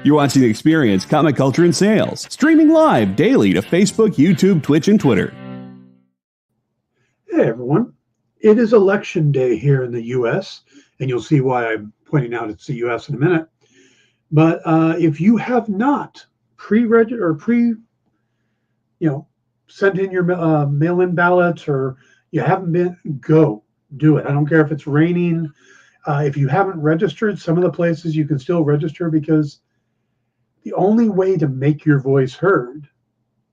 You're watching The Experience, Comic Culture and Sales, streaming live daily to Facebook, YouTube, Twitch, and Twitter. Hey, everyone. It is election day here in the U.S., and you'll see why I'm pointing out it's the U.S. in a minute. But if you have not pre-registered or sent in your mail-in ballots, or you haven't been, go do it. I don't care if it's raining. If you haven't registered, some of the places you can still register, because the only way to make your voice heard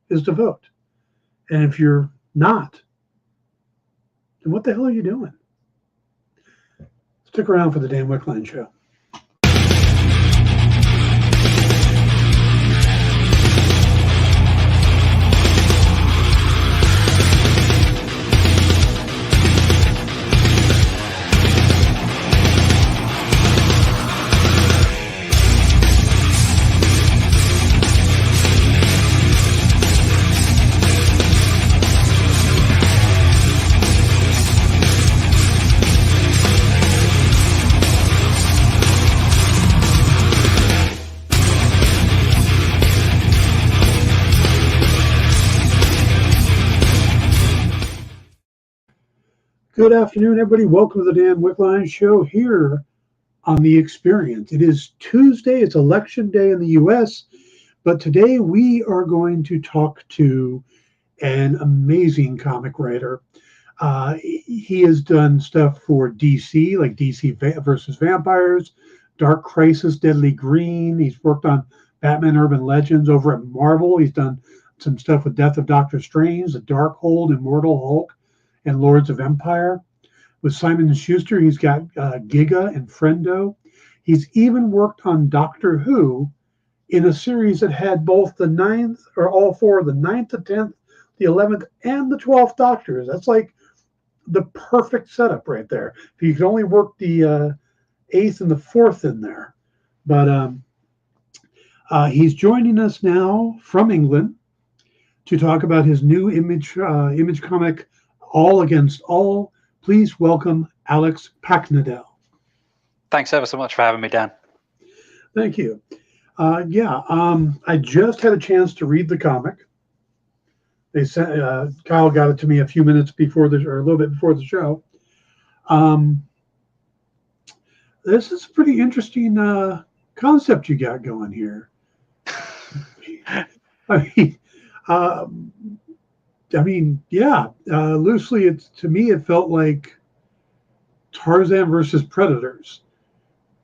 is to vote. And if you're not, then what the hell are you doing? Stick around for the Dan Wickline Show. Good afternoon, everybody. Welcome to the Dan Wickline Show here on The Experience. It is Tuesday. It's election day in the U.S., but today we are going to talk to an amazing comic writer. He has done stuff for DC, like DC versus Vampires, Dark Crisis, Deadly Green. He's worked on Batman Urban Legends over at Marvel. He's done some stuff with Death of Doctor Strange, The Darkhold, Immortal Hulk, and Lords of Empire. With Simon & Schuster, he's got Giga and Friendo. He's even worked on Doctor Who in a series that had both the ninth, or all four, the 9th, the 10th, the 11th, and the 12th Doctors. That's like the perfect setup right there. If you could only work the 8th and the 4th in there. But he's joining us now from England to talk about his new image comic, All Against All. Please welcome Alex Packnadel. Thanks ever so much for having me, Dan. Thank you. I just had a chance to read the comic. They sent Kyle got it to me a few minutes before or a little bit before the show. This is a pretty interesting concept you got going here. Loosely, to me, it felt like Tarzan versus Predators.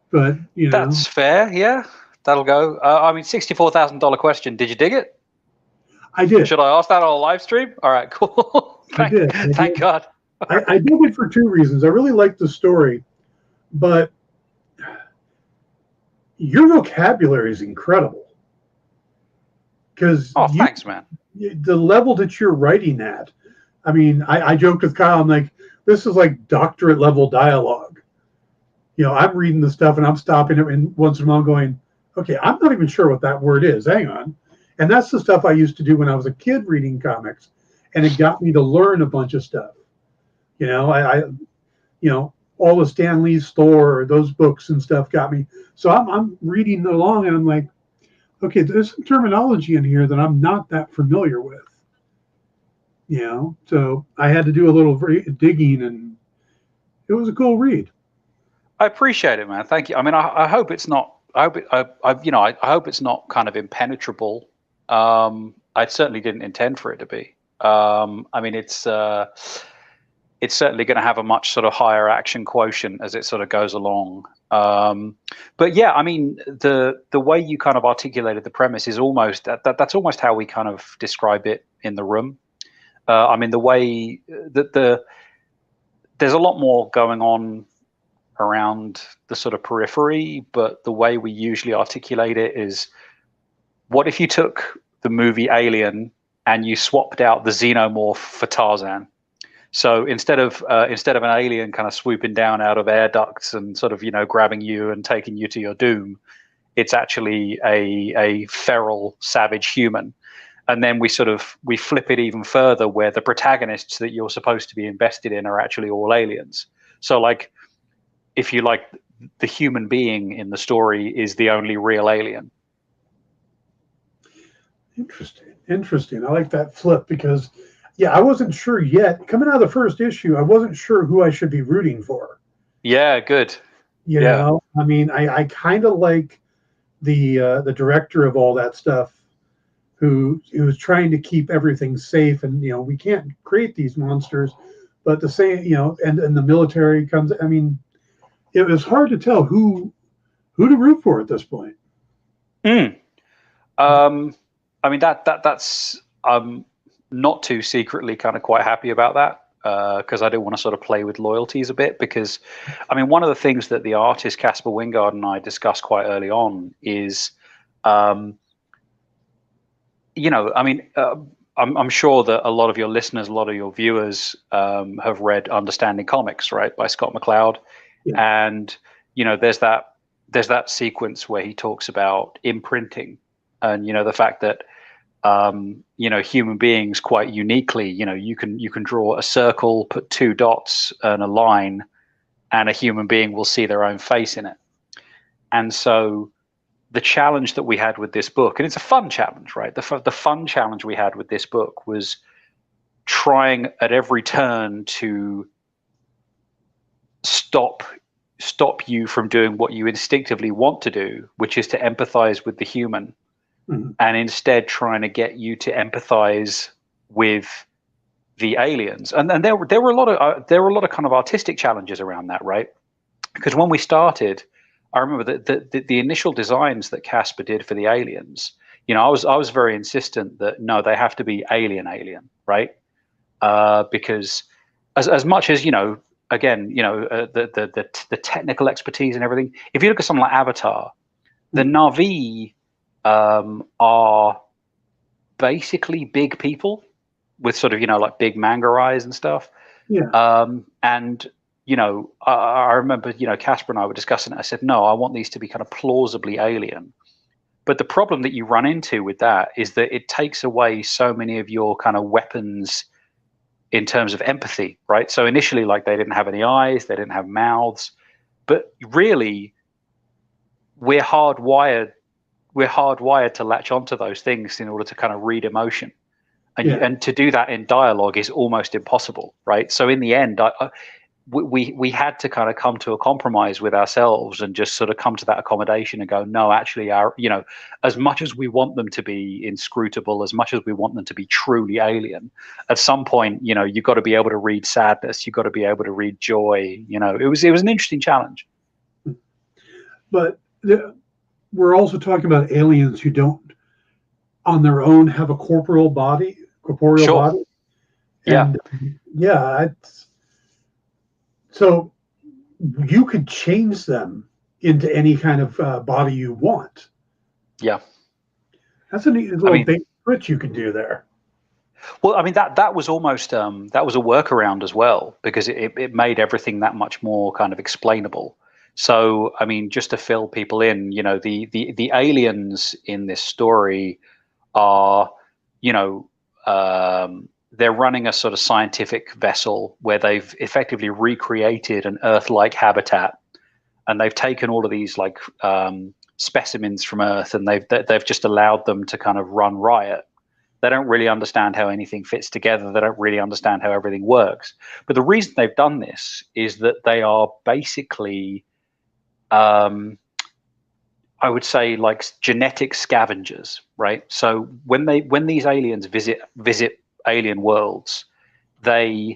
But, That's fair, yeah. That'll go. $64,000 question. Did you dig it? I did. Should I ask that on a live stream? All right, cool. I did. Thank God. I did it for two reasons. I really liked the story, but your vocabulary is incredible. Thanks, man. The level that you're writing at. I mean, I joked with Kyle, I'm like, this is like doctorate level dialogue. I'm reading the stuff and I'm stopping it and once in a while going, okay, I'm not even sure what that word is. Hang on. And that's the stuff I used to do when I was a kid reading comics. And it got me to learn a bunch of stuff. All the Stan Lee's Thor, those books and stuff got me. So I'm reading along and I'm like, okay, there's some terminology in here that I'm not that familiar with. So I had to do a little digging, and it was a cool read. I appreciate it, man. Thank you. I mean, I hope it's not. I hope it's not kind of impenetrable. I certainly didn't intend for it to be. It's certainly going to have a much sort of higher action quotient as it sort of goes along. But yeah, I mean, the way you kind of articulated the premise is almost that's almost how we kind of describe it in the room. The way that there's a lot more going on around the sort of periphery, but the way we usually articulate it is, what if you took the movie Alien and you swapped out the xenomorph for Tarzan? So instead of an alien kind of swooping down out of air ducts and sort of, grabbing you and taking you to your doom, it's actually a feral, savage human. And then we flip it even further, where the protagonists that you're supposed to be invested in are actually all aliens. So like, if you like, the human being in the story is the only real alien. Interesting. I like that flip because, yeah, I wasn't sure yet. Coming out of the first issue, I wasn't sure who I should be rooting for. Yeah, good. You Yeah. know, I mean, I kind of like the director of all that stuff, who was trying to keep everything safe, and we can't create these monsters, but the same, and the military comes. I mean, it was hard to tell who to root for at this point. I mean that's not too secretly kind of quite happy about that, because I do want to sort of play with loyalties a bit, because I mean one of the things that the artist Caspar Wingard and I discussed quite early on is I mean I'm sure that a lot of your listeners, a lot of your viewers have read Understanding Comics, right, by Scott McCloud. Yeah. And there's that sequence where he talks about imprinting, and the fact that human beings quite uniquely, you can draw a circle, put two dots and a line, and a human being will see their own face in it. And so the challenge that we had with this book, and it's a fun challenge, right? The fun challenge we had with this book was trying at every turn to stop you from doing what you instinctively want to do, which is to empathize with the human. Mm-hmm. And instead trying to get you to empathize with the aliens. And there were a lot of kind of artistic challenges around that, right? Because when we started, I remember the initial designs that Caspar did for the aliens, I was very insistent that no, they have to be alien, right? Because as much as again, the technical expertise and everything. If you look at something like Avatar, the Na'vi are basically big people with sort of like big manga eyes and stuff. Yeah. And I remember Caspar and I were discussing it. I said, no, I want these to be kind of plausibly alien. But the problem that you run into with that is that it takes away so many of your kind of weapons in terms of empathy, right? So initially, like, they didn't have any eyes, they didn't have mouths, but really we're hardwired to latch onto those things in order to kind of read emotion. And, and to do that in dialogue is almost impossible, right? So in the end, we had to kind of come to a compromise with ourselves and just sort of come to that accommodation and go, no, actually, as much as we want them to be inscrutable, as much as we want them to be truly alien, at some point, you've got to be able to read sadness, you've got to be able to read joy. It was an interesting challenge. But we're also talking about aliens who don't, on their own, have a corporeal body. And, so you could change them into any kind of body you want. Yeah, that's a neat little bait switch you can do there. Well, I mean that was almost that was a workaround as well, because it made everything that much more kind of explainable. So, I mean, just to fill people in, the aliens in this story are, they're running a sort of scientific vessel where they've effectively recreated an Earth-like habitat, and they've taken all of these like specimens from Earth, and they've just allowed them to kind of run riot. They don't really understand how anything fits together. They don't really understand how everything works. But the reason they've done this is that they are basically, I would say, like genetic scavengers, right? So when these aliens visit alien worlds, their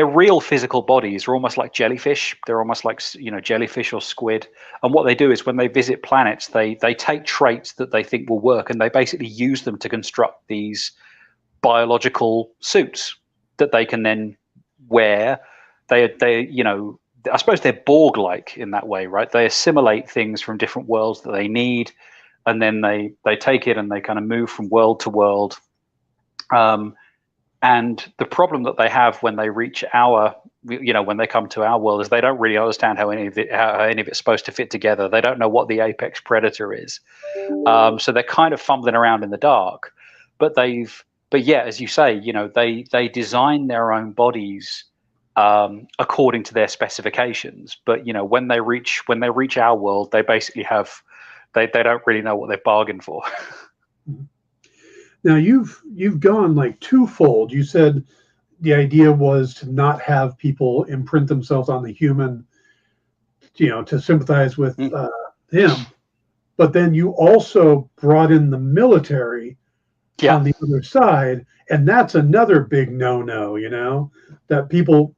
real physical bodies are almost like jellyfish. They're almost like jellyfish or squid. And what they do is when they visit planets, they take traits that they think will work, and they basically use them to construct these biological suits that they can then wear. They I suppose they're Borg-like in that way, right? They assimilate things from different worlds that they need, and then they take it and they kind of move from world to world. And the problem that they have when they reach when they come to our world, is they don't really understand how any of it's supposed to fit together. They don't know what the apex predator is. So they're kind of fumbling around in the dark. But as you say, they design their own bodies according to their specifications. But when they reach our world, they basically they don't really know what they've bargained for. Now you've gone like twofold. You said the idea was to not have people imprint themselves on the human, to sympathize with Mm. him. But then you also brought in the military Yeah. on the other side, and that's another big no-no. That people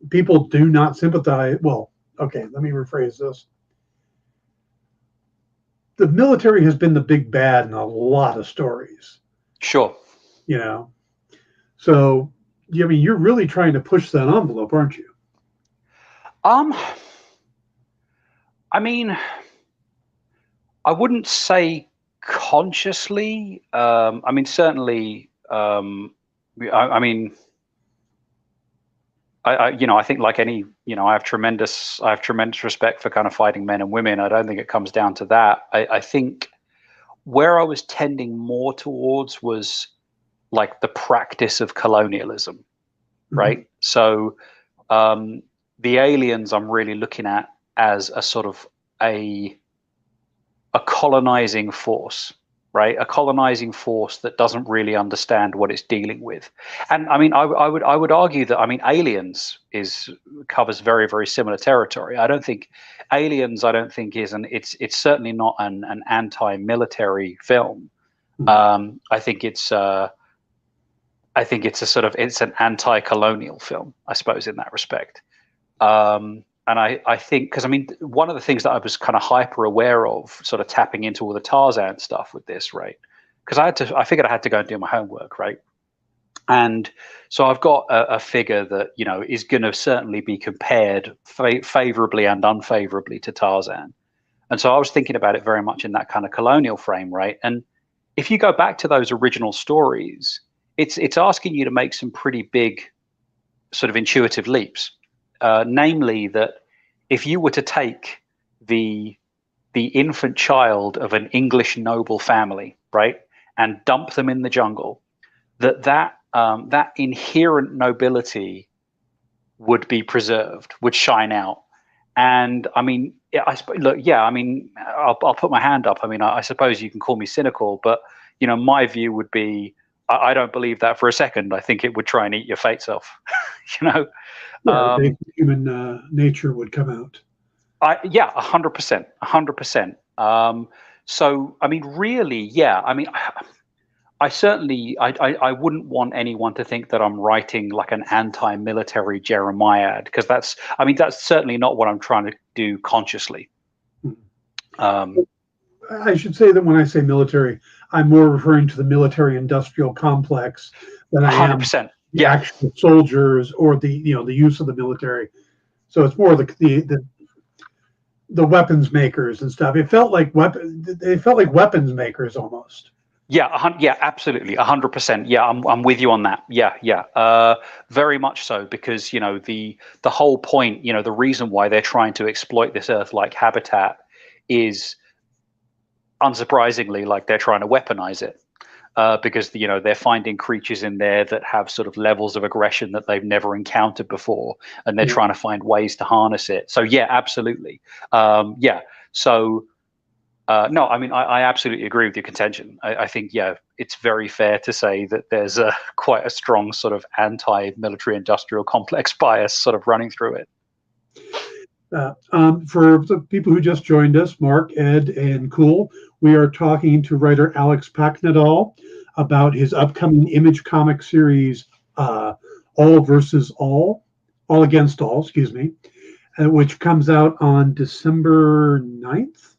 do not sympathize. Well, okay, let me rephrase this. The military has been the big bad in a lot of stories. Sure. You know, so I mean, you're really trying to push that envelope, aren't you? I mean, I wouldn't say consciously. I mean, certainly. I mean, I think like any, I have tremendous respect for kind of fighting men and women. I don't think it comes down to that. I think where I was tending more towards was like the practice of colonialism, Mm-hmm. right? So the aliens I'm really looking at as a sort of a colonizing force, right? A colonizing force that doesn't really understand what it's dealing with. And I mean, I would argue that, I mean, Aliens covers very, very similar territory. I don't think Aliens, it's certainly not an anti-military film. I think it's it's an anti-colonial film, I suppose, in that respect. And I think, because I mean, one of the things that I was kind of hyper aware of, sort of tapping into all the Tarzan stuff with this, right? Because I figured I had to go and do my homework, right? And so I've got a figure that is going to certainly be compared favorably and unfavorably to Tarzan. And so I was thinking about it very much in that kind of colonial frame, right? And if you go back to those original stories, it's asking you to make some pretty big sort of intuitive leaps. Namely, that if you were to take the infant child of an English noble family, right, and dump them in the jungle, that inherent nobility would be preserved, would shine out. And I mean, I mean, I'll put my hand up. I mean, I suppose you can call me cynical, but my view would be, I don't believe that for a second. I think it would try and eat your fates off. Yeah, human nature would come out. 100%, 100%. So, I mean, really, yeah. I mean, I certainly, I wouldn't want anyone to think that I'm writing like an anti-military Jeremiad, because that's certainly not what I'm trying to do consciously. I should say that when I say military, I'm more referring to the military-industrial complex than I am 100%. the actual soldiers or the use of the military. So it's more the weapons makers and stuff. They felt like weapons makers almost. Yeah, absolutely, 100%. Yeah, I'm with you on that. Yeah, very much so, because the whole point, the reason why they're trying to exploit this Earth-like habitat is, unsurprisingly, like they're trying to weaponize it. Because they're finding creatures in there that have sort of levels of aggression that they've never encountered before, and they're trying to find ways to harness it. So yeah, absolutely. So no, I mean, I absolutely agree with your contention. I think it's very fair to say that there's quite a strong sort of anti-military industrial complex bias sort of running through it. For the people who just joined us, Mark, Ed, and Cool, we are talking to writer Alex Paknadal about his upcoming Image comic series, All versus All Against All, excuse me, which comes out on December 9th?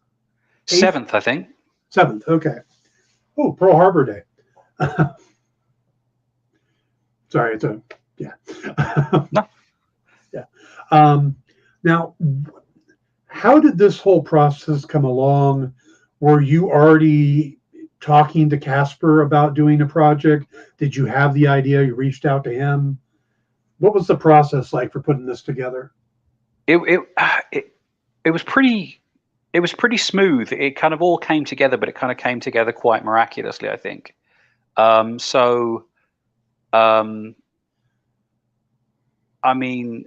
7th, I think. 7th, okay. Oh, Pearl Harbor Day. Sorry, yeah. No. Yeah. Now, how did this whole process come along? Were you already talking to Casper about doing a project? Did you have the idea? You reached out to him? What was the process like for putting this together? It was pretty smooth. It kind of all came together, but it kind of came together quite miraculously, I think. I mean,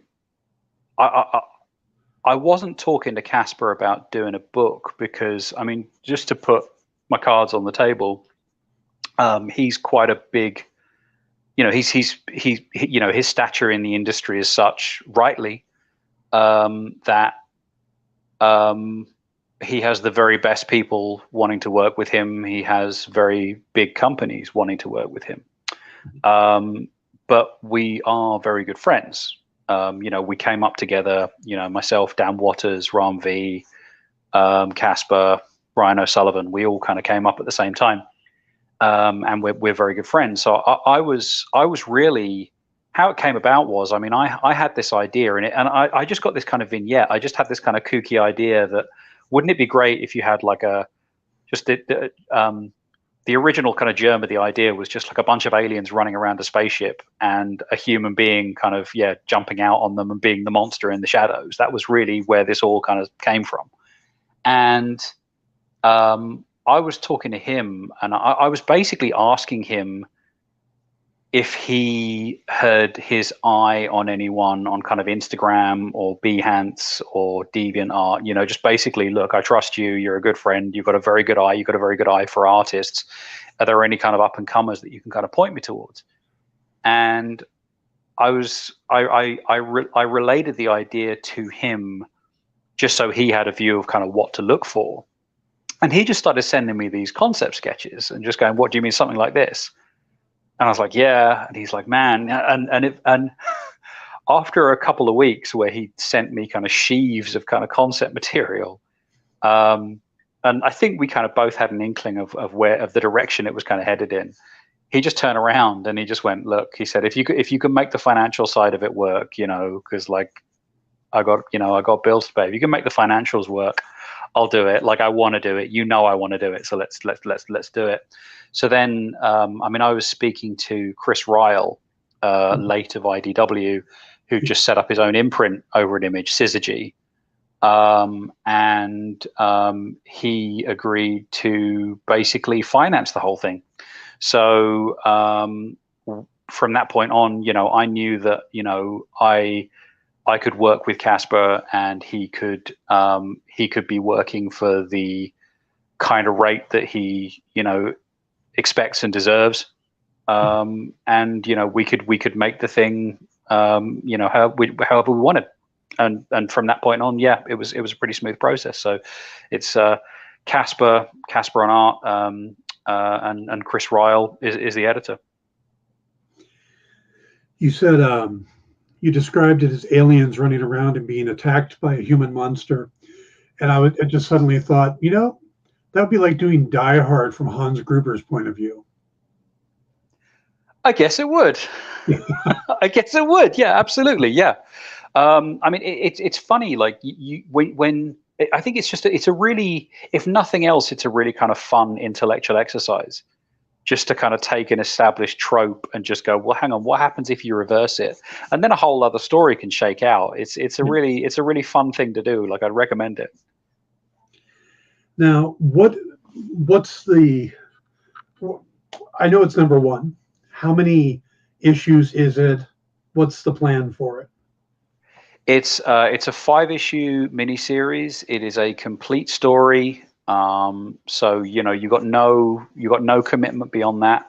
I wasn't talking to Casper about doing a book because, I mean, just to put my cards on the table, He's quite a big, his stature in the industry is such, rightly, that he has the very best people wanting to work with him. He has very big companies wanting to work with him. But we are very good friends. We came up together, myself, Dan Waters, Ram V, Casper, Brian O'Sullivan. We all kind of came up at the same time. And we're very good friends. So I was really, how it came about was, I had this idea in it, and I just got this kind of vignette. I just had this kind of kooky idea that, wouldn't it be great if you had like the original kind of germ of the idea was just like a bunch of aliens running around a spaceship and a human being kind of, jumping out on them and being the monster in the shadows. That was really where this all kind of came from. And I was talking to him, and I was basically asking him if he had his eye on anyone on kind of Instagram or Behance or DeviantArt, just basically, look, I trust you. You're a good friend. You've got a very good eye. You've got a very good eye for artists. Are there any kind of up and comers that you can kind of point me towards? And I related the idea to him just so he had a view of kind of what to look for. And he just started sending me these concept sketches and just going, what do you mean, something like this? And I was like, yeah. And he's like, man. And after a couple of weeks where he sent me kind of sheaves of kind of concept material, and I think we kind of both had an inkling of the direction it was kind of headed in. He just turned around and he just went, look, he said, if you can make the financial side of it work, because like I got bills to pay. If you can make the financials work, I'll do it. Like, I want to do it. I want to do it. So let's do it. So then, I was speaking to Chris Ryle, late of IDW, who just set up his own imprint over an image, Syzygy. And he agreed to basically finance the whole thing. So from that point on, I knew that, I could work with Casper, and he could be working for the kind of rate that he, expects and deserves. And, we could make the thing, however we wanted. And from that point on, it was a pretty smooth process. So it's Casper on art, and Chris Ryle is the editor. You said you described it as aliens running around and being attacked by a human monster, and I just suddenly thought, that would be like doing Die Hard from Hans Gruber's point of view. I guess it would. I guess it would. Yeah, absolutely. Yeah. It's funny. Like when I think it's a really, if nothing else, it's a really kind of fun intellectual exercise, just to kind of take an established trope and just go, well, hang on, what happens if you reverse it? And then a whole other story can shake out. It's a really fun thing to do. Like, I'd recommend it. Now, what's the? I know it's number one. How many issues is it? What's the plan for it? It's a 5-issue miniseries. It is a complete story. So you got no commitment beyond that.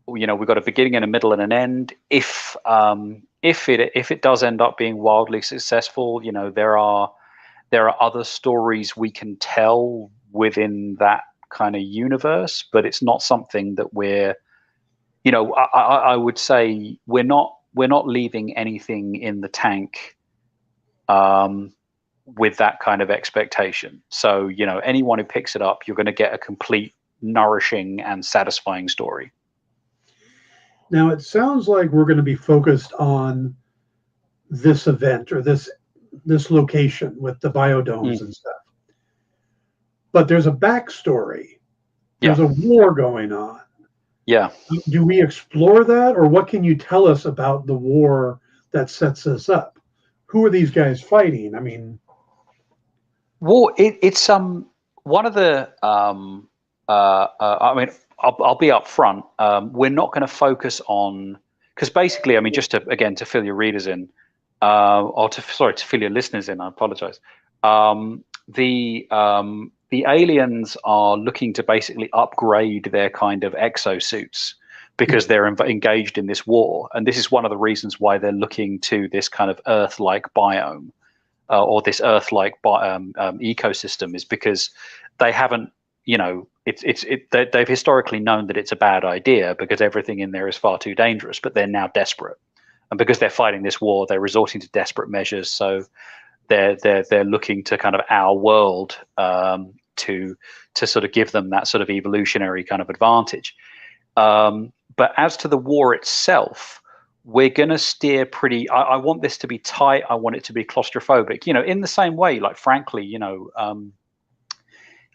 We've got a beginning and a middle and an end. If it does end up being wildly successful, there are other stories we can tell within that kind of universe, but it's not something that we're, I would say we're not leaving anything in the tank with that kind of expectation. So, anyone who picks it up, you're going to get a complete, nourishing and satisfying story. Now, it sounds like we're going to be focused on this event or this location with the biodomes and stuff. But there's a backstory. There's a war going on. Yeah. Do we explore that, or what can you tell us about the war that sets us up? Who are these guys fighting? War. It's one of the. I'll be up front. We're not going to focus on, because basically, just to fill your readers in, to fill your listeners in. I apologize. The the aliens are looking to basically upgrade their kind of exosuits because they're engaged in this war. And this is one of the reasons why they're looking to this kind of Earth-like biome or this Earth-like ecosystem, is because they haven't, they've historically known that it's a bad idea because everything in there is far too dangerous, but they're now desperate. And because they're fighting this war, they're resorting to desperate measures. So they're looking to kind of our world to sort of give them that sort of evolutionary kind of advantage. But as to the war itself, we're going to steer pretty. I want this to be tight. I want it to be claustrophobic. In the same way, like frankly,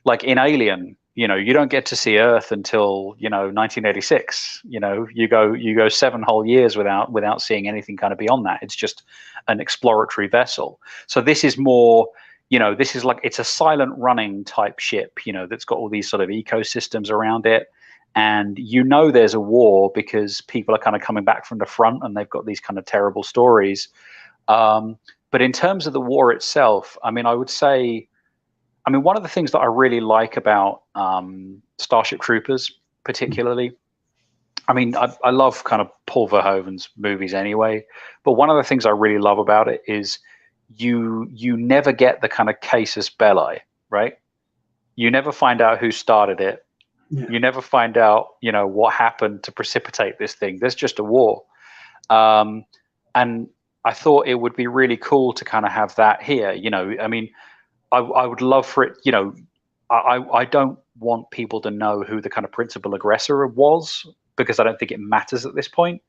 like in Alien, you don't get to see Earth until 1986. You go 7 whole years without seeing anything kind of beyond that. It's just an exploratory vessel. So this is more, this is like, it's a silent running type ship, that's got all these sort of ecosystems around it. And there's a war because people are kind of coming back from the front and they've got these kind of terrible stories. But in terms of the war itself, I mean, I would say, one of the things that I really like about Starship Troopers, particularly, I love kind of Paul Verhoeven's movies anyway, but one of the things I really love about it is you never get the kind of casus belli, right? You never find out who started it. Yeah. You never find out, what happened to precipitate this thing. There's just a war. And I thought it would be really cool to kind of have that here, I would love for it, I don't want people to know who the kind of principal aggressor was, because I don't think it matters at this point.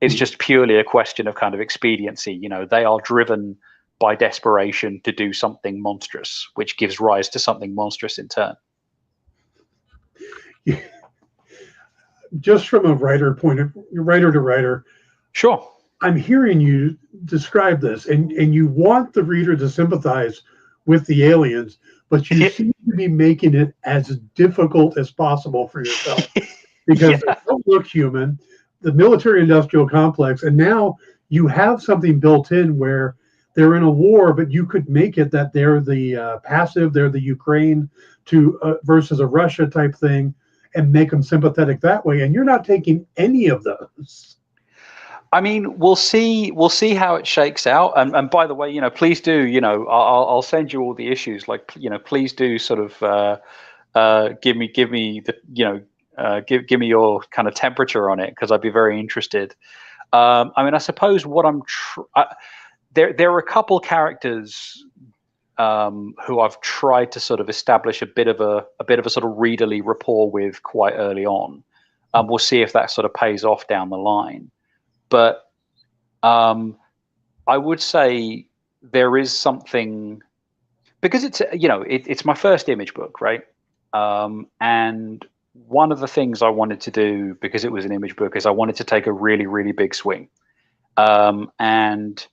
It's just purely a question of kind of expediency. They are driven by desperation to do something monstrous, which gives rise to something monstrous in turn. Just from a writer to writer. Sure. I'm hearing you describe this, and you want the reader to sympathize with the aliens, but you seem to be making it as difficult as possible for yourself because they don't look human, the military-industrial complex, and now you have something built in where they're in a war, but you could make it that they're the passive, they're the Ukraine versus a Russia type thing, and make them sympathetic that way. And you're not taking any of those. We'll see how it shakes out. And by the way, please do, I'll send you all the issues. Like, please do sort of give me the, give me your kind of temperature on it, because I'd be very interested. I suppose what there are a couple characters who I've tried to sort of establish a bit of a sort of readerly rapport with quite early on. We'll see if that sort of pays off down the line. But I would say there is something, because it's it's my first image book, right? And one of the things I wanted to do, because it was an image book, is I wanted to take a really, really big swing. And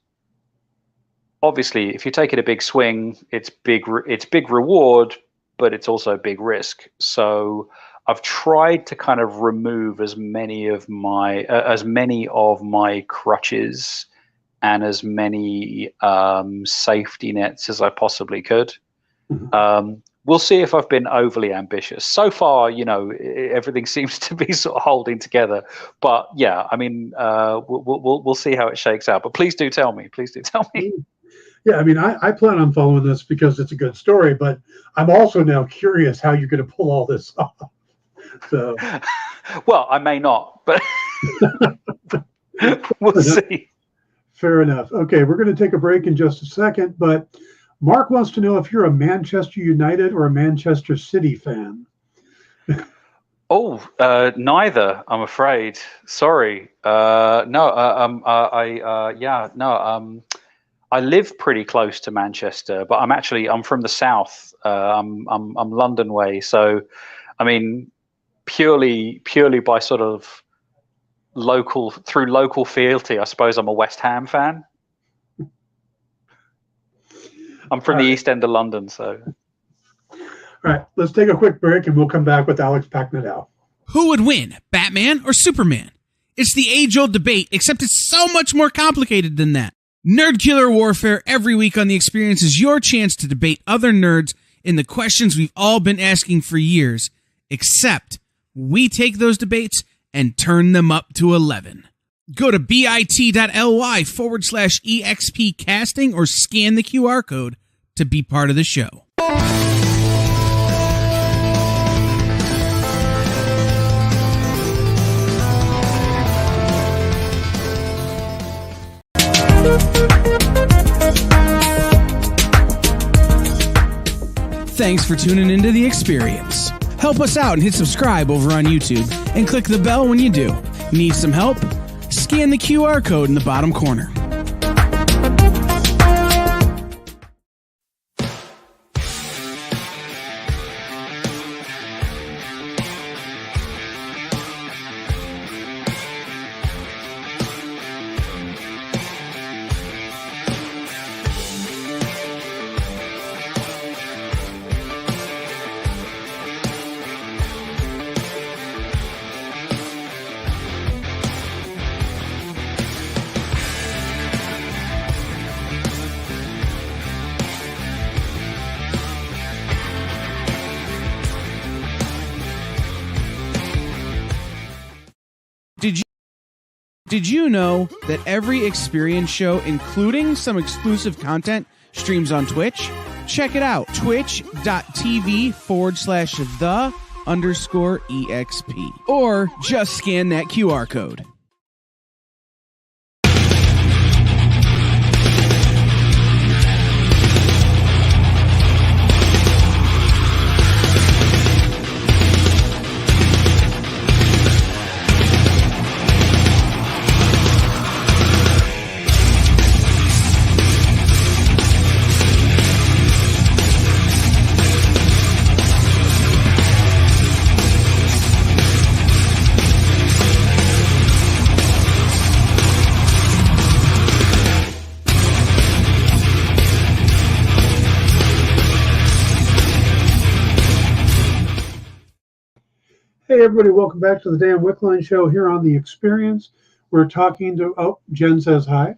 obviously, if you're taking a big swing, it's big reward, but it's also big risk. So I've tried to kind of remove as many of my crutches and as many safety nets as I possibly could. Mm-hmm. We'll see if I've been overly ambitious. So far, everything seems to be sort of holding together. But yeah, we'll see how it shakes out. But please do tell me. Please do tell me. Yeah, I plan on following this because it's a good story. But I'm also now curious how you're going to pull all this off. So, well, I may not, but we'll see. Fair enough. Okay, we're going to take a break in just a second, but Mark wants to know if you're a Manchester United or a Manchester City fan. Neither, I'm afraid. Sorry. I live pretty close to Manchester, but I'm from the south. I'm London way, so purely by sort of local fealty, I suppose I'm a West Ham fan. I'm from the East End of London, so. All right, let's take a quick break and we'll come back with Alex Packnett. Who would win, Batman or Superman? It's the age-old debate, except it's so much more complicated than that. Nerd Killer Warfare every week on The Experience is your chance to debate other nerds in the questions we've all been asking for years, except we take those debates and turn them up to 11. Go to bit.ly/EXP casting or scan the QR code to be part of the show. Thanks for tuning into The Experience. Help us out and hit subscribe over on YouTube and click the bell when you do. Need some help? Scan the QR code in the bottom corner. Did you know that every Experience show, including some exclusive content, streams on Twitch? Check it out, twitch.tv/the_EXP. Or just scan that QR code. Hey everybody, welcome back to the Dan Wickline Show here on The Experience. We're talking to, Jen says hi.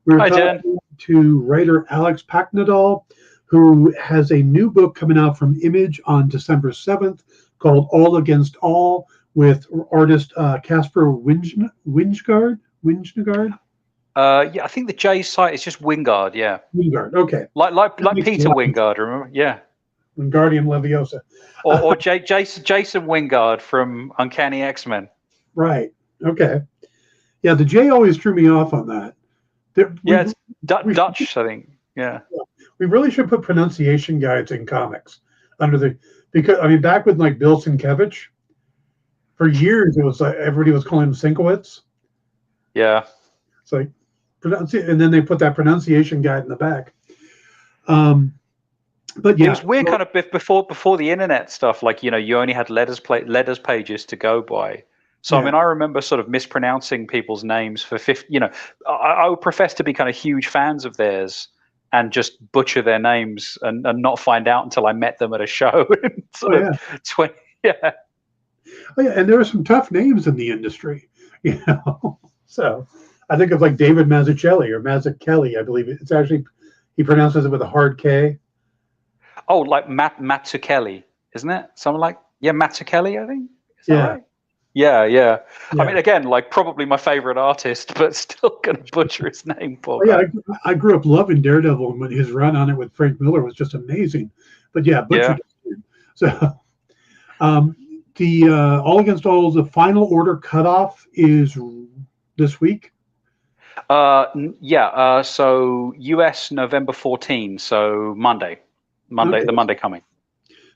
Hi, Jen. To writer Alex Paknadal, who has a new book coming out from Image on December 7th called All Against All with artist Casper Wingard. Yeah, I think the J site is just Wingard, yeah. Wingard, okay. Like Peter Wingard, remember? Yeah. Wingardium Leviosa. or Jason Wingard from Uncanny X-Men. Right. Okay. Yeah, the J always threw me off on that. It's Dutch, I think. Yeah. We really should put pronunciation guides in comics because back with like Bill Sienkiewicz, for years it was like everybody was calling him Sienkiewicz. Yeah. It's like and then they put that pronunciation guide in the back. But yeah, it was weird kind of before the internet stuff. Like, you only had letters pages to go by. So, yeah. I remember sort of mispronouncing people's names for 50, I would profess to be kind of huge fans of theirs and just butcher their names and not find out until I met them at a show. Oh, yeah, and there were some tough names in the industry, So I think of like David Mazzucchelli or Mazzucchelli, I believe it's actually, he pronounces it with a hard K. Oh, like Mazzucchelli, isn't it? Something like, Mazzucchelli, I think. Is that right? Yeah. Again, like probably my favorite artist, but still going to butcher his name. I grew up loving Daredevil, and his run on it with Frank Miller was just amazing. But butchered. So, the All Against All, the final order cutoff is this week. So US November 14, so Monday, okay. The Monday coming.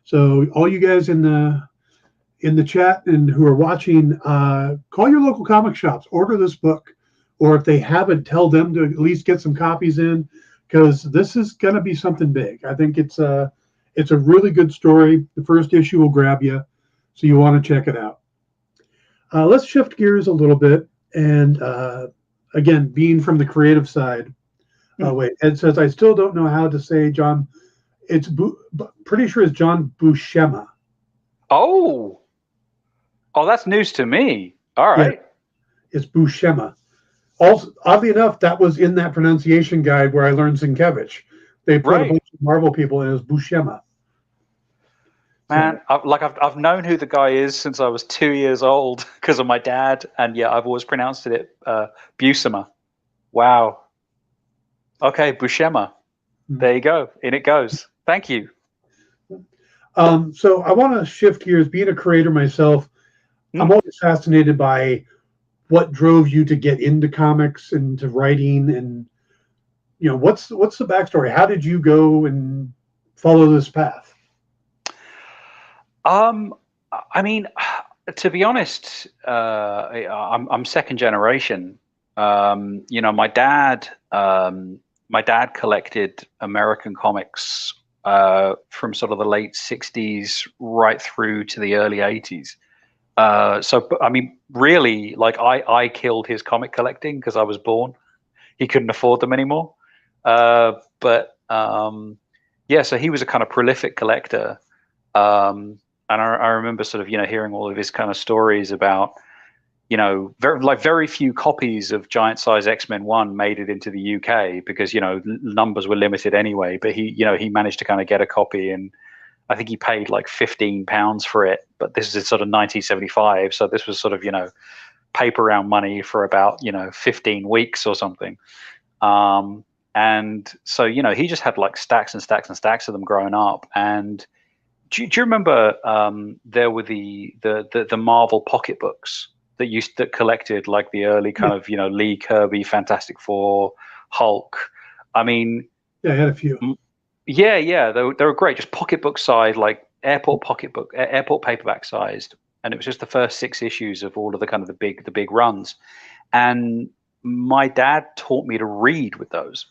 So all you guys in the chat and who are watching, call your local comic shops, order this book, or if they haven't, tell them to at least get some copies in, because this is going to be something big. I think it's a really good story. The first issue will grab you, so you want to check it out. Let's shift gears a little bit, and again, being from the creative side. Wait, Ed says I still don't know how to say John. It's pretty sure it's John Buscema. Oh, that's news to me. All right. Yeah, it's Buscema. Also, oddly enough, that was in that pronunciation guide where I learned Sienkiewicz. They put a bunch of Marvel people, and it was Buscema. Man, I've known who the guy is since I was 2 years old because of my dad, and yeah, I've always pronounced it Buscema. Wow. Okay, Buscema. There you go. In it goes. Thank you. So I want to shift gears. Being a creator myself, I'm always fascinated by what drove you to get into comics and to writing, and what's the backstory? How did you go and follow this path? I mean, to be honest, I'm second generation. My dad collected American comics from sort of the late '60s right through to the early '80s. So, I mean, really, like I killed his comic collecting because I was born. He couldn't afford them anymore. Yeah, so he was a kind of prolific collector. And I remember sort of, hearing all of his kind of stories about, very few copies of Giant Size X-Men 1 made it into the UK because, numbers were limited anyway. But he managed to kind of get a copy, and I think he paid like £15 for it. But this is sort of 1975. So this was sort of, paper round money for about, 15 weeks or something. And so, he just had like stacks and stacks and stacks of them growing up. And do you remember there were the Marvel pocketbooks that collected like the early kind of Lee Kirby, Fantastic Four, Hulk? I mean, yeah, I had a few. Yeah, they were great, just pocketbook size, like airport paperback sized, and it was just the first 6 issues of all of the kind of the big runs. And my dad taught me to read with those.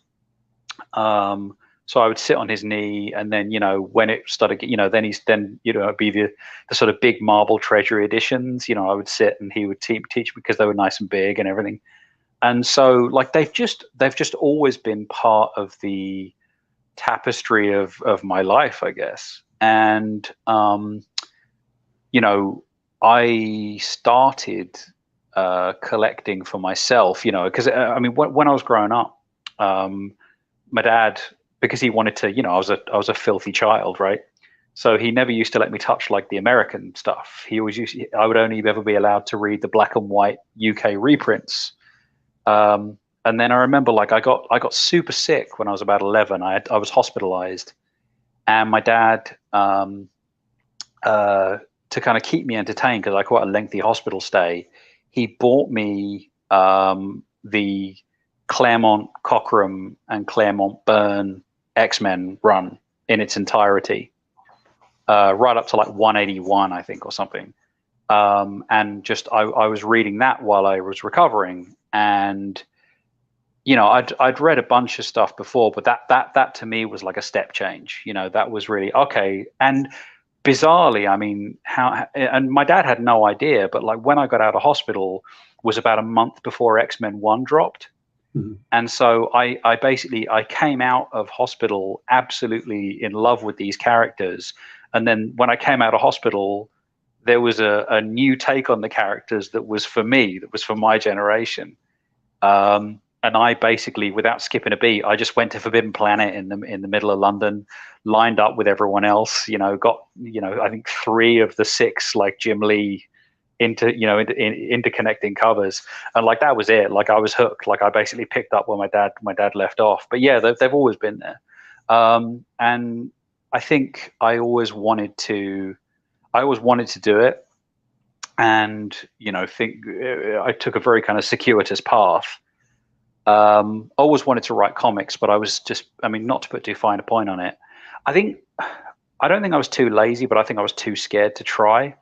So I would sit on his knee, and then, when it started, then it'd be the sort of big Marvel Treasury editions. I would sit and he would teach me because they were nice and big and everything. And so like they've just always been part of the tapestry of my life, I guess. And I started collecting for myself, because I mean when I was growing up, my dad, because he wanted to, I was a filthy child, right? So he never used to let me touch like the American stuff. I would only ever be allowed to read the black and white UK reprints. And then I remember like I got super sick when I was about 11. I was hospitalized, and my dad, to kind of keep me entertained, because I had quite a lengthy hospital stay, he bought me the Claremont Cockrum and Claremont Byrne X-Men run in its entirety, right up to like 181, I think, or something. And just I was reading that while I was recovering, and I'd read a bunch of stuff before, but that to me was like a step change. That was really okay. And bizarrely, I mean, and my dad had no idea, but like when I got out of hospital was about a month before X-Men 1 dropped. Mm-hmm. And so I came out of hospital absolutely in love with these characters. And then when I came out of hospital, there was a new take on the characters that was for me, that was for my generation. And I basically, without skipping a beat, I just went to Forbidden Planet in the middle of London, lined up with everyone else, got, I think 3 of the 6 like Jim Lee interconnecting covers, and like that was it. Like I was hooked. Like I basically picked up where my dad left off. But yeah, they've always been there. And I think I always wanted to do it, and I took a very kind of circuitous path. Always wanted to write comics, but I was just, I mean, not to put too fine a point on it, I don't think I was too lazy, but I think I was too scared to try.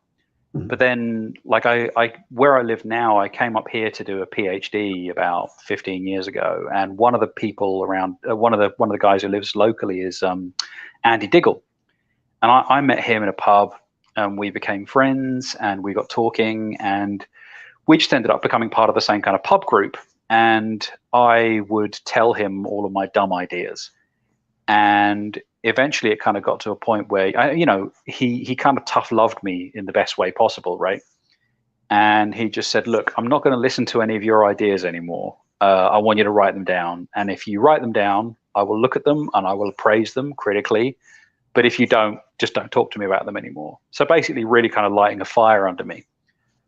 But then, like I where I live now, I came up here to do a PhD about 15 years ago, and one of the people around, one of the guys who lives locally is Andy Diggle, and I met him in a pub, and we became friends, and we got talking, and we just ended up becoming part of the same kind of pub group. And I would tell him all of my dumb ideas, and eventually it kind of got to a point where he kind of tough loved me in the best way possible, right? And he just said, look, I'm not going to listen to any of your ideas anymore. I want you to write them down, and if you write them down, I will look at them and I will praise them critically, but if you don't, just don't talk to me about them anymore. So basically really kind of lighting a fire under me.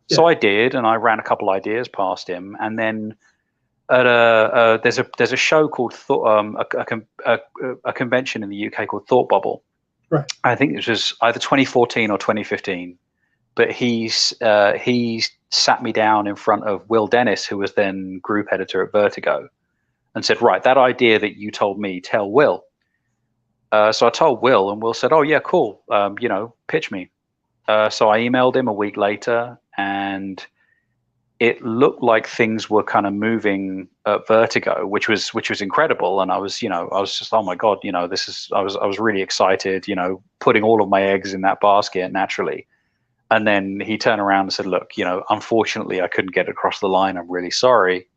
Yeah. So I did, and I ran a couple ideas past him, and then at there's a show called a convention in the UK called Thought Bubble. Right. I think it was either 2014 or 2015. But he sat me down in front of Will Dennis, who was then group editor at Vertigo, and said, right, that idea that you told me, tell Will. So I told Will, and Will said, oh, yeah, cool. Pitch me. So I emailed him a week later, and it looked like things were kind of moving at Vertigo, which was incredible. And I was just, oh my God, I was really excited, putting all of my eggs in that basket naturally. And then he turned around and said, look, unfortunately, I couldn't get across the line. I'm really sorry.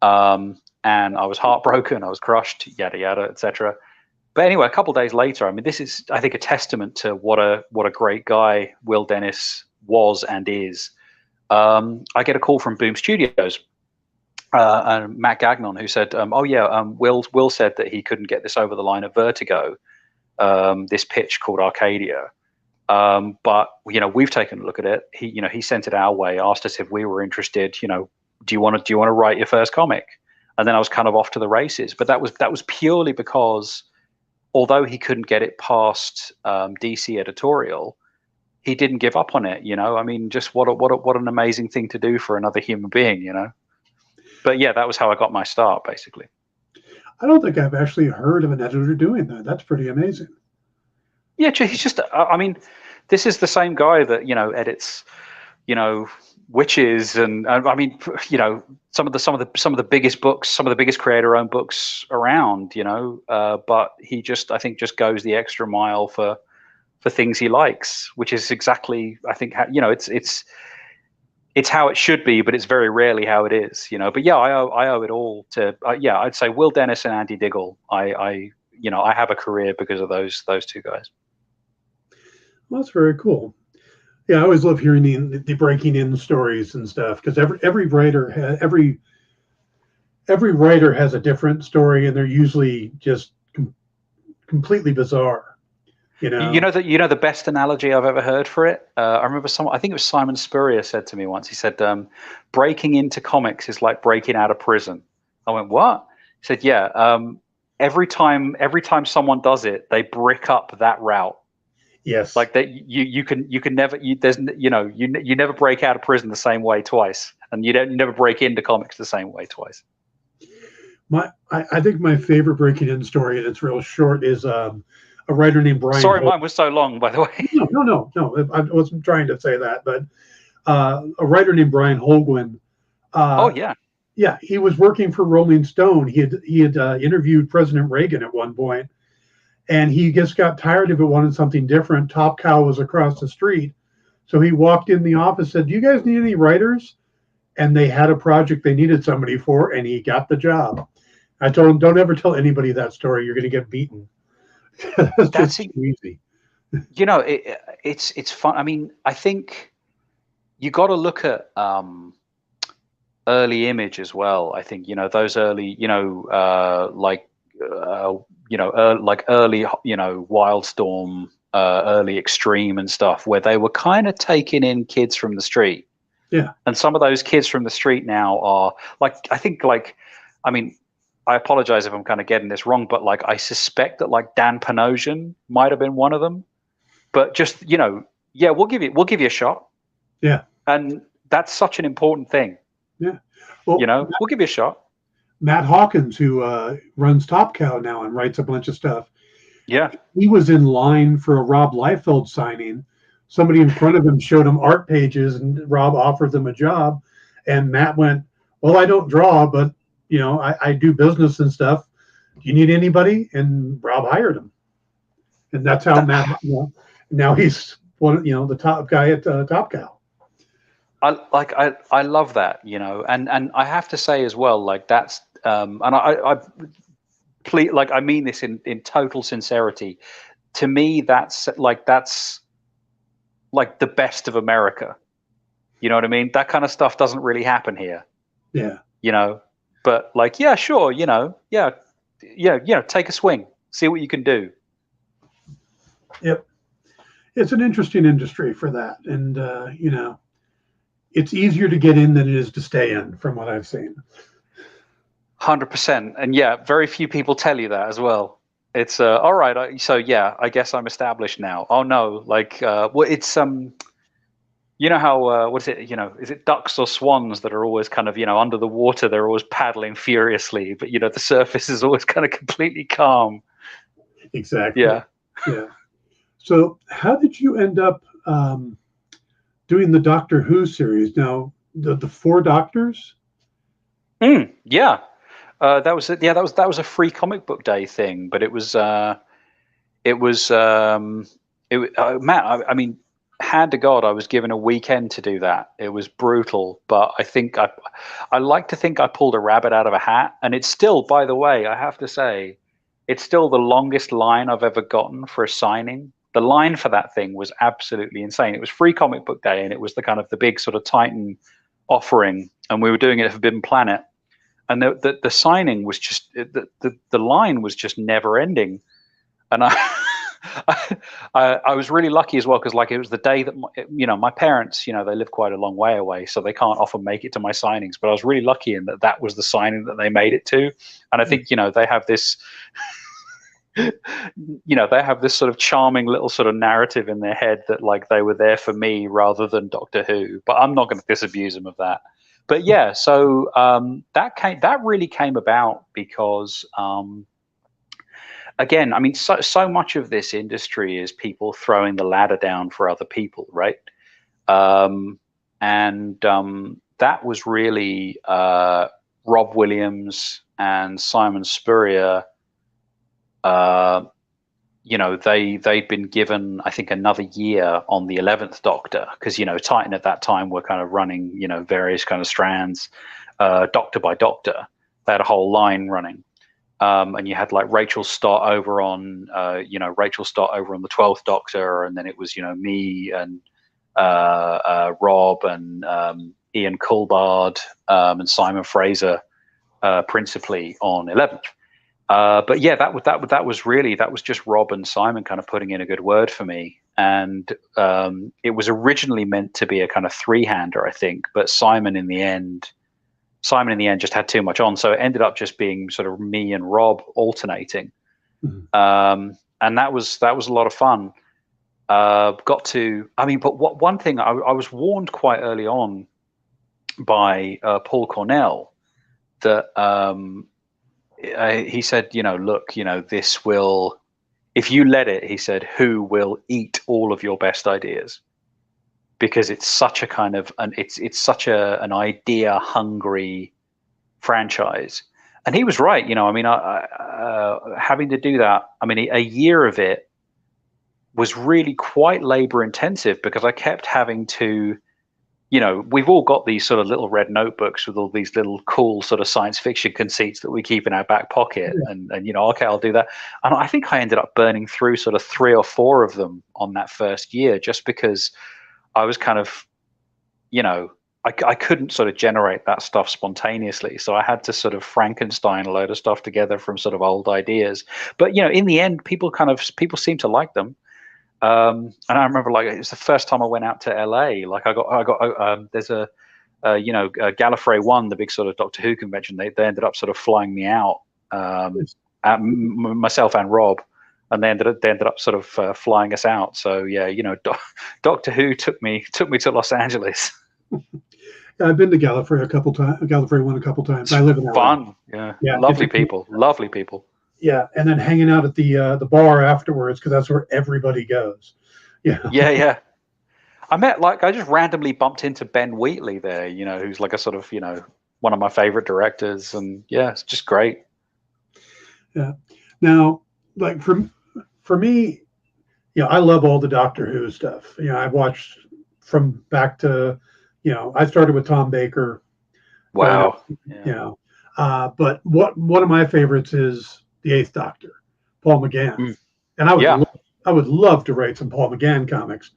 And I was heartbroken. I was crushed, yada, yada, etc. But anyway, a couple of days later, I mean, this is, I think, a testament to what a great guy Will Dennis was and is. I get a call from Boom Studios and Matt Gagnon, who said, Will said that he couldn't get this over the line at Vertigo, this pitch called Arcadia. But we've taken a look at it. He sent it our way, asked us if we were interested. Do you want to write your first comic? And then I was kind of off to the races. But that was purely because, although he couldn't get it past DC editorial, he didn't give up on it. I mean, just what an amazing thing to do for another human being. But yeah, that was how I got my start, basically. I don't think I've actually heard of an editor doing that. That's pretty amazing. Yeah, he's just, I mean, this is the same guy that, edits, Witches, and I mean, some of the biggest books, some of the biggest creator-owned books around, but he just, I think, just goes the extra mile for things he likes, which is exactly, I think, how, it's how it should be, but it's very rarely how it is, But yeah, I owe it all to, I'd say Will Dennis and Andy Diggle. I have a career because of those two guys. Well, that's very cool. Yeah, I always love hearing the breaking in stories and stuff, because every writer has a different story, and they're usually just completely bizarre. The best analogy I've ever heard for it. I remember I think it was Simon Spurrier said to me once. He said, "Breaking into comics is like breaking out of prison." I went, "What?" He said, "Yeah. Every time someone does it, they brick up that route." Yes. Like that, you can never, you never break out of prison the same way twice, and you never break into comics the same way twice. I think my favorite breaking in story, and it's real short, is a writer named Brian. Sorry, mine was so long, by the way. No. I wasn't trying to say that, but a writer named Brian Holguin. Yeah, he was working for Rolling Stone. He had interviewed President Reagan at one point. And he just got tired of it, wanted something different. Top Cow was across the street. So he walked in the office, said, "Do you guys need any writers?" And they had a project they needed somebody for, and he got the job. I told him, don't ever tell anybody that story. You're going to get beaten. That's easy. It's fun. I mean, I think you got to look at early Image as well. I think, those early, like early, Wildstorm, early Extreme and stuff, where they were kind of taking in kids from the street. Yeah. And some of those kids from the street now are I apologize if I'm kind of getting this wrong, but I suspect that Dan Panosian might have been one of them. But just, we'll give you a shot. Yeah. And that's such an important thing. Yeah. Well, we'll give you a shot. Matt Hawkins, who runs Top Cow now and writes a bunch of stuff. Yeah. He was in line for a Rob Liefeld signing. Somebody in front of him showed him art pages, and Rob offered them a job. And Matt went, "Well, I don't draw, but, I do business and stuff. Do you need anybody?" And Rob hired him. And that's how Matt, now he's the top guy at Top Cow. I love that, and I have to say as well, that's and I mean this in total sincerity. To me, that's the best of America. You know what I mean? That kind of stuff doesn't really happen here. Yeah. But sure, take a swing, see what you can do. Yep. It's an interesting industry for that. And, it's easier to get in than it is to stay in, from what I've seen. 100%. And yeah, very few people tell you that as well. It's all right. So yeah, I guess I'm established now. Oh no, like well, it's you know how what is it? Is it ducks or swans that are always kind of under the water? They're always paddling furiously, but the surface is always kind of completely calm. Exactly. Yeah. Yeah. So, how did you end up doing the Doctor Who series? Now, the four Doctors. Yeah. That was a free comic book day thing, but it was Matt. I mean, hand to God, I was given a weekend to do that. It was brutal, but I think I like to think I pulled a rabbit out of a hat, and it's still, by the way, I have to say, it's still the longest line I've ever gotten for a signing. The line for that thing was absolutely insane. It was free comic book day, and it was the big sort of Titan offering, and we were doing it at Forbidden Planet. And the signing was just the line was just never ending, and I was really lucky as well, because it was the day that my parents they live quite a long way away, so they can't often make it to my signings. But I was really lucky in that was the signing that they made it to, and I think they have this they have this sort of charming little sort of narrative in their head that they were there for me rather than Doctor Who. But I'm not going to disabuse them of that. But yeah, so that really came about because again, I mean, so much of this industry is people throwing the ladder down for other people, right? And that was really Rob Williams and Simon Spurrier. They'd been given, I think, another year on the 11th Doctor, because Titan at that time were kind of running various kind of strands, Doctor by Doctor. They had a whole line running, and you had Rachel Stott over on the 12th Doctor, and then it was me and Rob and Ian Coulbard and Simon Fraser principally on 11th. But yeah, that was just Rob and Simon kind of putting in a good word for me, and it was originally meant to be a kind of three-hander, I think, but Simon in the end just had too much on, so it ended up just being sort of me and Rob alternating, and that was a lot of fun. But one thing I was warned quite early on by Paul Cornell that. He said, look, this will, if you let it, he said, Who will eat all of your best ideas, because it's such a kind of it's such an idea hungry franchise. And he was right. Having to do that, a year of it was really quite labor intensive, because I kept having to, we've all got these sort of little red notebooks with all these little cool sort of science fiction conceits that we keep in our back pocket. Yeah. And okay, I'll do that. And I think I ended up burning through sort of 3 or 4 of them on that first year, just because I was kind of, I couldn't sort of generate that stuff spontaneously. So I had to sort of Frankenstein a load of stuff together from sort of old ideas. But, in the end, people seem to like them. And I remember it was the first time I went out to LA. There's a Gallifrey 1, the big sort of Doctor Who convention. They ended up sort of flying me out, myself and Rob, and they ended up sort of flying us out. So yeah, Doctor Who took me to Los Angeles. I've been to Gallifrey Gallifrey 1 a couple times. I live in LA. Fun, yeah. Lovely people. Yeah, and then hanging out at the bar afterwards, because that's where everybody goes. Yeah. I just randomly bumped into Ben Wheatley there, who's like a sort of, one of my favorite directors, and yeah, it's just great. Yeah. Now, for me, I love all the Doctor Who stuff. I've watched from back to, I started with Tom Baker. Wow. But one of my favorites is the 8th Doctor, Paul McGann. And I would love to write some Paul McGann comics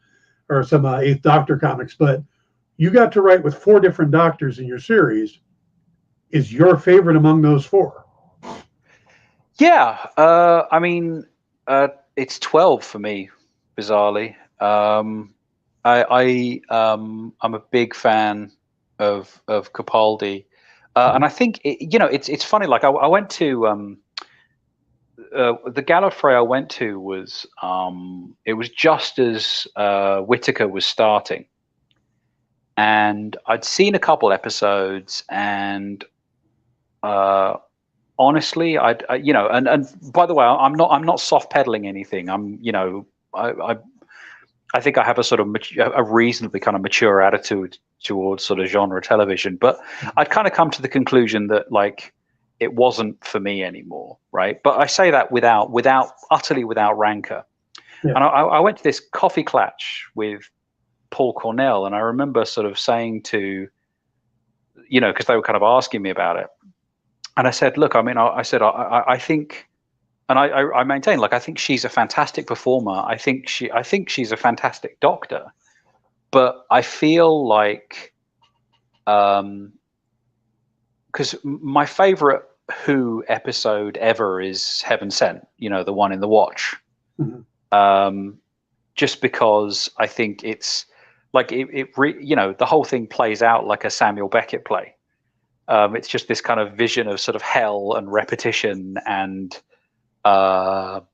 or some 8th Doctor comics, but you got to write with 4 different Doctors in your series. Is your favorite among those 4? Yeah. It's 12 for me. bizarrely. I'm a big fan of Capaldi, and I think it's funny. Like I went to the Gallifrey I went to was it was just as Whittaker was starting, and I'd seen a couple episodes, and honestly, and by the way, I'm not soft pedaling anything. I think I have a sort of a reasonably kind of mature attitude towards sort of genre television, but I'd kind of come to the conclusion that like it wasn't for me anymore, right? But I say that utterly without rancor. Yeah. And I went to this coffee clatch with Paul Cornell, and I remember sort of saying to, because they were kind of asking me about it, and I said, look, I mean, I I think. And I maintain, like, I think she's a fantastic performer. I think she's a fantastic doctor. But I feel like, because my favorite Who episode ever is Heaven Sent, the one in the Watch. Mm-hmm. Just because I think it's like the whole thing plays out like a Samuel Beckett play. It's just this kind of vision of sort of hell and repetition, and the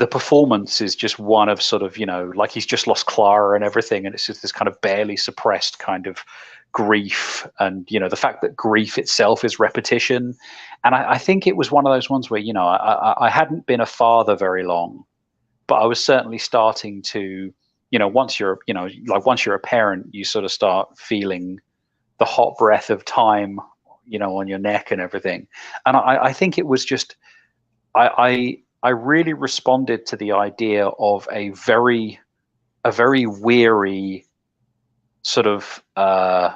performance is just one of sort of, like he's just lost Clara and everything, and it's just this kind of barely suppressed kind of grief, and the fact that grief itself is repetition. And I think it was one of those ones where I hadn't been a father very long, but I was certainly starting to, once you're a parent, you sort of start feeling the hot breath of time on your neck and everything. And I think it was just I really responded to the idea of a very weary sort of I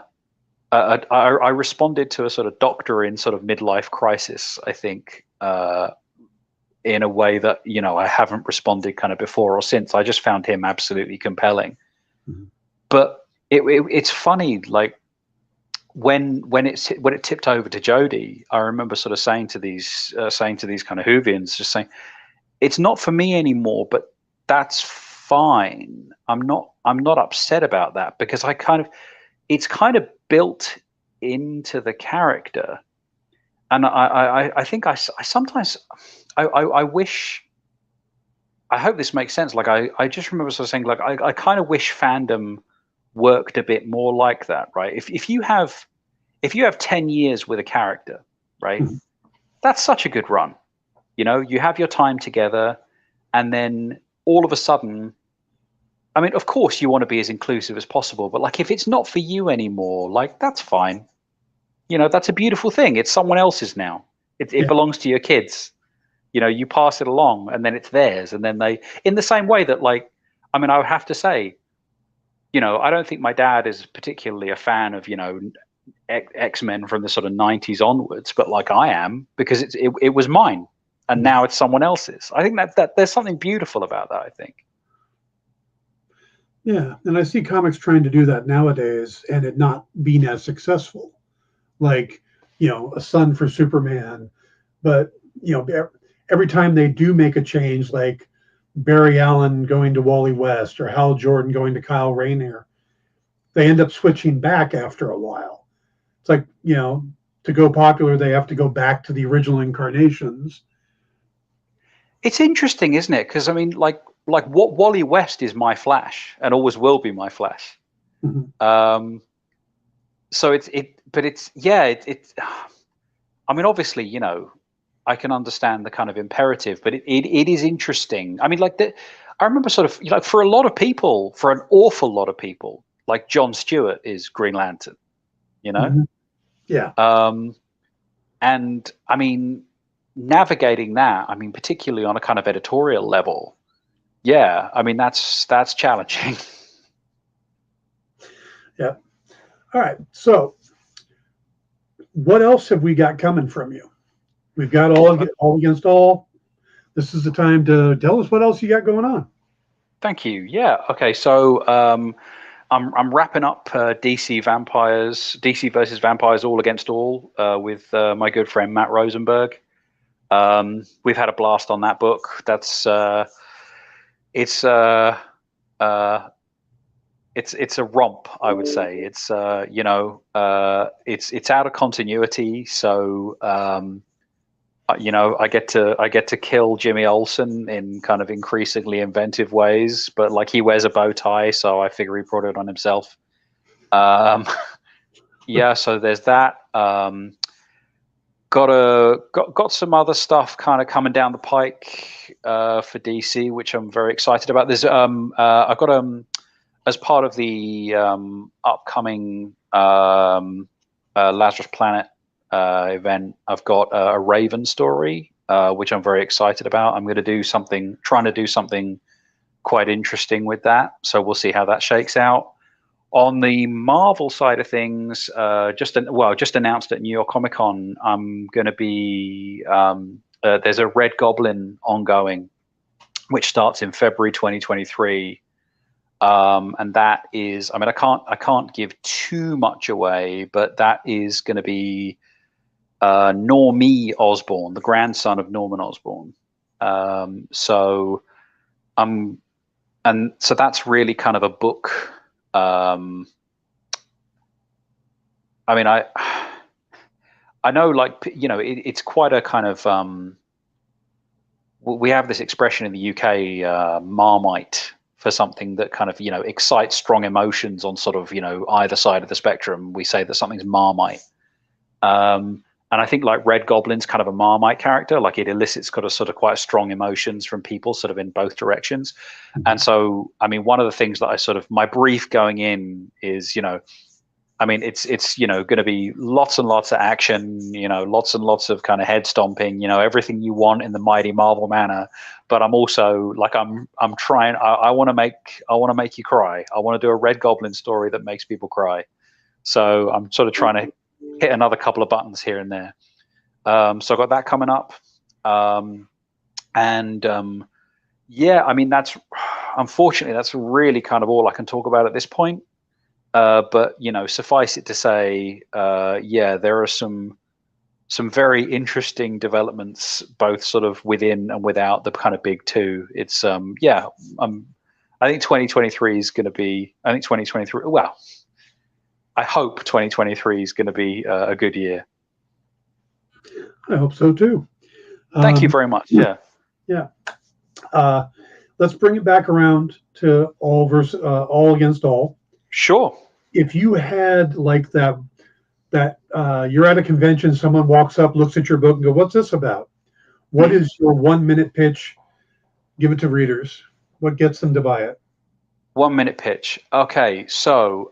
responded to a sort of doctor in sort of midlife crisis, I think, in a way that I haven't responded kind of before or since. I just found him absolutely compelling. Mm-hmm. But it's funny, like when it tipped over to Jodie, I remember sort of saying to these kind of Whovians, just saying, it's not for me anymore, but that's fine. I'm not upset about that, because it's kind of built into the character. And I think I sometimes wish, I hope this makes sense. Like I just remember sort of saying, like, I kind of wish fandom worked a bit more like that, right? If you have 10 years with a character, right, mm-hmm. That's such a good run. You have your time together, and then all of a sudden, I mean, of course you want to be as inclusive as possible, but like if it's not for you anymore, like that's fine. That's a beautiful thing. It's someone else's now. It belongs to your kids. You pass it along, and then it's theirs, and then they, in the same way that, like, I mean, I would have to say, I don't think my dad is particularly a fan of, X-Men from the sort of 90s onwards, but like I am, because it was mine, and now it's someone else's. I think that there's something beautiful about that, I think. Yeah, and I see comics trying to do that nowadays, and it not being as successful. Like, a son for Superman, but every time they do make a change, like Barry Allen going to Wally West or Hal Jordan going to Kyle Rayner, they end up switching back after a while. It's like, to go popular, they have to go back to the original incarnations. It's interesting, isn't it? Because I mean, like what Wally West is my Flash, and always will be my Flash. Mm-hmm. So it's. I mean, obviously, I can understand the kind of imperative, but it is interesting. I mean, I remember sort of for a lot of people, for an awful lot of people, like Jon Stewart is Green Lantern, Mm-hmm. Yeah. And I mean, navigating that, I mean, particularly on a kind of editorial level, yeah, I mean, that's challenging. Yeah. All right. So what else have we got coming from you? We've got all against all. This is the time to tell us what else you got going on. Thank you. Yeah. Okay. So I'm wrapping up DC versus Vampires All Against All with my good friend Matt Rosenberg. We've had a blast on that book. That's it's it's a romp, I would say. It's it's out of continuity, so I get to kill Jimmy Olsen in kind of increasingly inventive ways, but like he wears a bow tie, so I figure he brought it on himself. Yeah, so there's that. Got some other stuff kind of coming down the pike for DC, which I'm very excited about. There's I've got as part of the upcoming Lazarus Planet event, I've got a Raven story, which I'm very excited about. I'm going to trying to do something quite interesting with that. So we'll see how that shakes out. On the Marvel side of things, just announced at New York Comic Con, I'm going to be there's a Red Goblin ongoing, which starts in February 2023. And that is, I mean, I can't give too much away, but that is going to be Normie Osborn, the grandson of Norman Osborn. So that's really kind of a book. I mean, I know, like, it's quite a kind of we have this expression in the UK, Marmite, for something that kind of excites strong emotions on sort of either side of the spectrum. We say that something's Marmite, and I think like Red Goblin's kind of a Marmite character. Like it elicits kind of sort of quite strong emotions from people sort of in both directions. Mm-hmm. And so I mean, one of the things that I sort of, my brief going in is I mean, it's going to be lots and lots of action, lots and lots of kind of head stomping, everything you want in the mighty Marvel manner. But I'm also like, I'm trying. I want to make you cry. I want to do a Red Goblin story that makes people cry. So I'm sort of trying to hit another couple of buttons here and there. So I've got that coming up, yeah. I mean, unfortunately that's really kind of all I can talk about at this point. But suffice it to say, yeah, there are some very interesting developments, both sort of within and without the kind of big two. It's I think 2023 is going to be. I think 2023. Well, I hope 2023 is going to be a good year. I hope so too. Thank you very much. Yeah. Yeah. Let's bring it back around to all against all. Sure. If you had like that you're at a convention, someone walks up, looks at your book and go, what's this about? What is your 1 minute pitch? Give it to readers. What gets them to buy it? 1 minute pitch. Okay. So,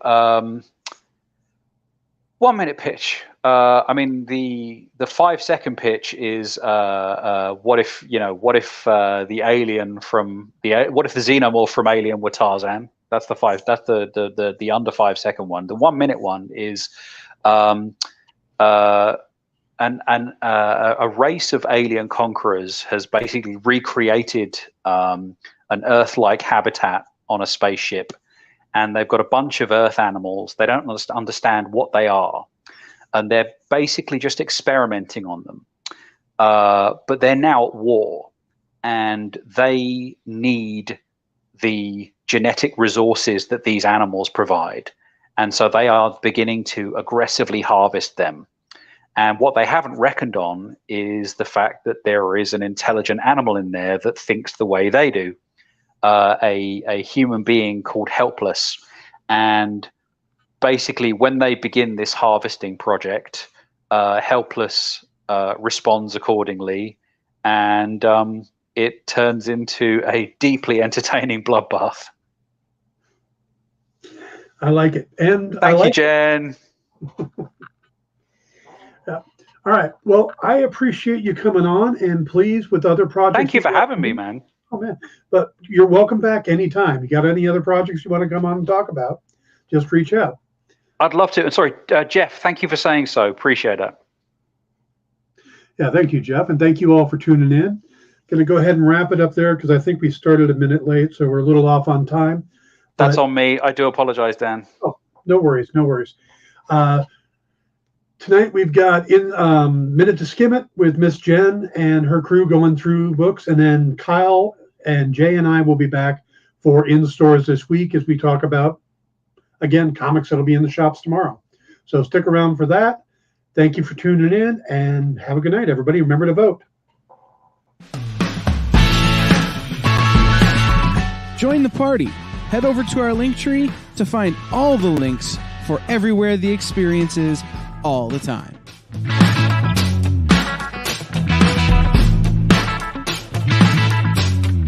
1 minute pitch. I mean, the 5 second pitch is what if the alien what if the xenomorph from Alien were Tarzan? That's the under 5 second one. The 1 minute one is a race of alien conquerors has basically recreated an Earth-like habitat on a spaceship, and they've got a bunch of Earth animals. They don't understand what they are, and they're basically just experimenting on them. But they're now at war, and they need the genetic resources that these animals provide. And so they are beginning to aggressively harvest them. And what they haven't reckoned on is the fact that there is an intelligent animal in there that thinks the way they do, a human being called Helpless. And basically, when they begin this harvesting project, Helpless responds accordingly, and it turns into a deeply entertaining bloodbath. I like it. And thank you, Jen. Yeah. All right. Well, I appreciate you coming on, and please, with other projects. Thank you for having me, man. Oh, man. But you're welcome back anytime. You got any other projects you want to come on and talk about, just reach out. I'd love to. Sorry, Jeff, thank you for saying so. Appreciate it. Yeah, thank you, Jeff. And thank you all for tuning in. Going to go ahead and wrap it up there because I think we started a minute late, so we're a little off on time. That's on me. I do apologize, Dan. Oh, no worries. No worries. Tonight we've got Minute to Skim It with Miss Jen and her crew going through books, and then Kyle And Jay and I will be back for In Stores this week as we talk about, again, comics that'll be in the shops tomorrow. So stick around for that. Thank you for tuning in, and have a good night, everybody. Remember to vote. Join the party. Head over to our Linktree to find all the links for everywhere the experience is all the time.